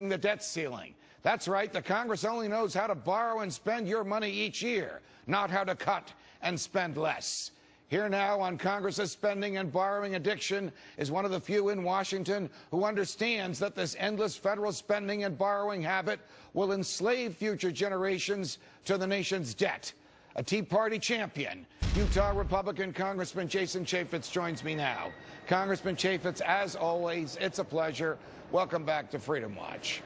the debt ceiling. That's right, the Congress only knows how to borrow and spend your money each year, not how to cut and spend less. Here now on Congress's spending and borrowing addiction is one of the few in Washington who understands that this endless federal spending and borrowing habit will enslave future generations to the nation's debt. A Tea Party champion, Utah Republican Congressman Jason Chaffetz joins me now. Congressman Chaffetz, as always, it's a pleasure. Welcome back to Freedom Watch.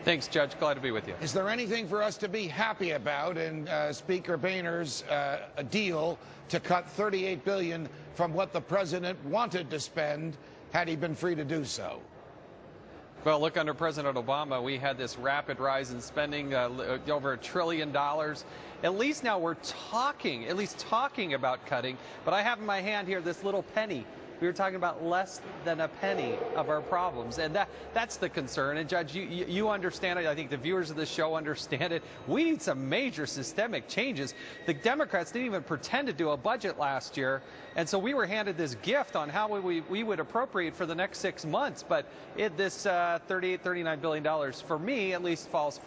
Thanks, Judge. Glad to be with you. Is there anything for us to be happy about in Speaker Boehner's deal to cut $38 billion from what the president wanted to spend had he been free to do so? Well, look, under President Obama, we had this rapid rise in spending, over $1 trillion. At least now we're talking, about cutting. But I have in my hand here this little penny. We were talking about less than a penny of our problems, and that's the concern. And Judge, you understand it. I think the viewers of this show understand it. We need some major systemic changes. The Democrats didn't even pretend to do a budget last year, and so we were handed this gift on how we would appropriate for the next 6 months. But this $39 billion, for me at least, falls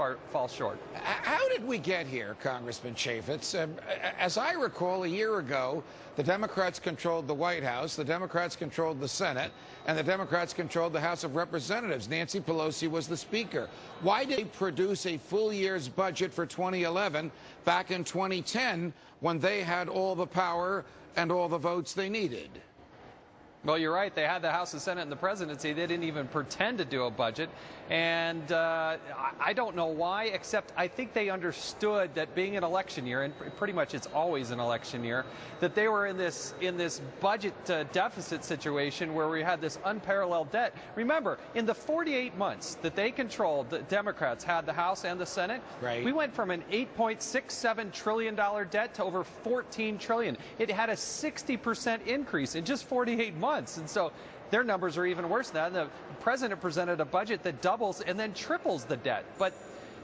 short. How did we get here, Congressman Chaffetz? As I recall, a year ago, the Democrats controlled the White House, the Democrats controlled the Senate, and the Democrats controlled the House of Representatives. Nancy Pelosi was the Speaker. Why did they produce a full year's budget for 2011 back in 2010 when they had all the power and all the votes they needed? Well, you're right. They had the House, the Senate, and the presidency. They didn't even pretend to do a budget. And I don't know why, except I think they understood that being an election year, and pretty much it's always an election year, that they were in this budget deficit situation where we had this unparalleled debt. Remember, in the 48 months that they controlled, the Democrats had the House and the Senate, right, we went from an $8.67 trillion debt to over $14 trillion. It had a 60% increase in just 48 months. And so their numbers are even worse than that. The president presented a budget that doubles and then triples the debt. But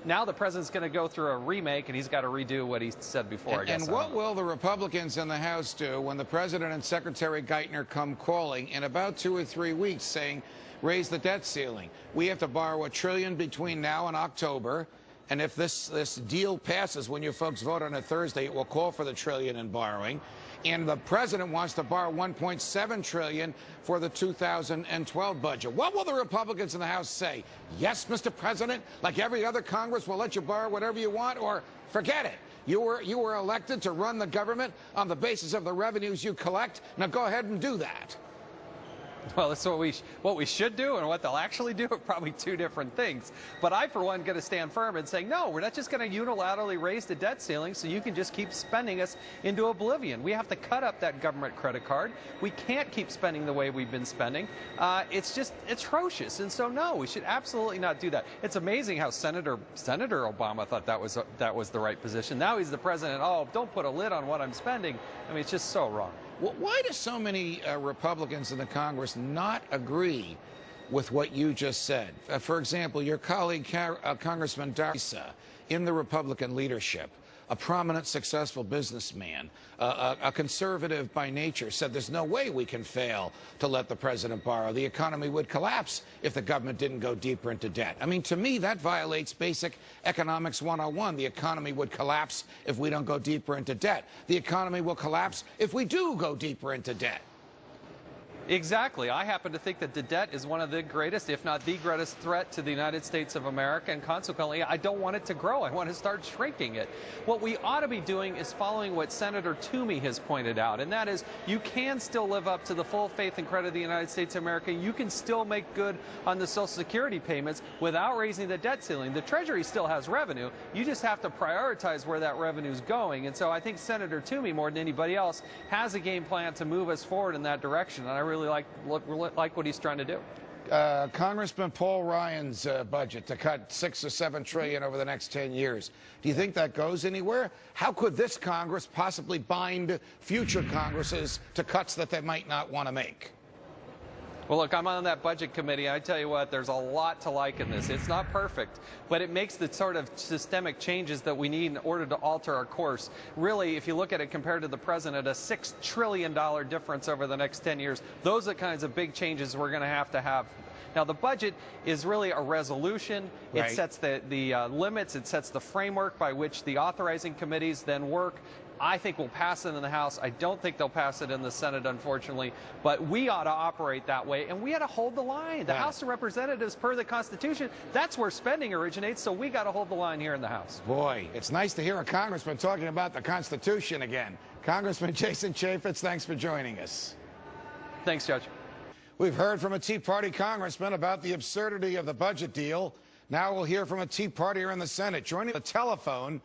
now the president's going to go through a remake, and he's got to redo what he said before, I guess. And what will the Republicans in the House do when the president and Secretary Geithner come calling in about 2 or 3 weeks saying, raise the debt ceiling? We have to borrow $1 trillion between now and October. And if this deal passes, when you folks vote on it Thursday, it will call for the $1 trillion in borrowing. And the president wants to borrow $1.7 trillion for the 2012 budget. What will the Republicans in the House say? Yes, Mr. President, like every other Congress, we'll let you borrow whatever you want, or forget it. You were elected to run the government on the basis of the revenues you collect. Now go ahead and do that. Well, that's what we should do, and what they'll actually do are probably two different things. But I, for one, going to stand firm and say, no, we're not just going to unilaterally raise the debt ceiling so you can just keep spending us into oblivion. We have to cut up that government credit card. We can't keep spending the way we've been spending. It's just atrocious. And so, no, we should absolutely not do that. It's amazing how Senator Obama thought that was the right position. Now he's the president. Oh, don't put a lid on what I'm spending. I mean, it's just so wrong. Why do so many Republicans in the Congress not agree with what you just said? For example, your colleague, Congressman Darisa, in the Republican leadership, a prominent, successful businessman, a conservative by nature, said there's no way we can fail to let the president borrow. The economy would collapse if the government didn't go deeper into debt. I mean, to me, that violates basic economics 101. The economy would collapse if we don't go deeper into debt. The economy will collapse if we do go deeper into debt. Exactly. I happen to think that the debt is one of the greatest, if not the greatest, threat to the United States of America, and consequently, I don't want it to grow. I want to start shrinking it. What we ought to be doing is following what Senator Toomey has pointed out, and that is you can still live up to the full faith and credit of the United States of America. You can still make good on the Social Security payments without raising the debt ceiling. The Treasury still has revenue. You just have to prioritize where that revenue is going. And so I think Senator Toomey, more than anybody else, has a game plan to move us forward in that direction, and I really like what he's trying to do. Congressman Paul Ryan's budget to cut $6 or $7 trillion over the next 10 years. Do you think that goes anywhere? How could this Congress possibly bind future Congresses to cuts that they might not want to make? Well, look, I'm on that budget committee. I tell you what, there's a lot to like in this. It's not perfect, but it makes the sort of systemic changes that we need in order to alter our course. Really, if you look at it compared to the president, a $6 trillion difference over the next 10 years, those are the kinds of big changes we're going to have Now, the budget is really a resolution. It Right. sets the limits. It sets the framework by which the authorizing committees then work. I think we'll pass it in the House. I don't think they'll pass it in the Senate, unfortunately. But we ought to operate that way, and we ought to hold the line. The Yeah. House of Representatives, per the Constitution, that's where spending originates, so we got to hold the line here in the House. Boy, it's nice to hear a congressman talking about the Constitution again. Congressman Jason Chaffetz, thanks for joining us. Thanks, Judge. We've heard from a Tea Party congressman about the absurdity of the budget deal. Now we'll hear from a Tea Partier in the Senate. Joining the telephone,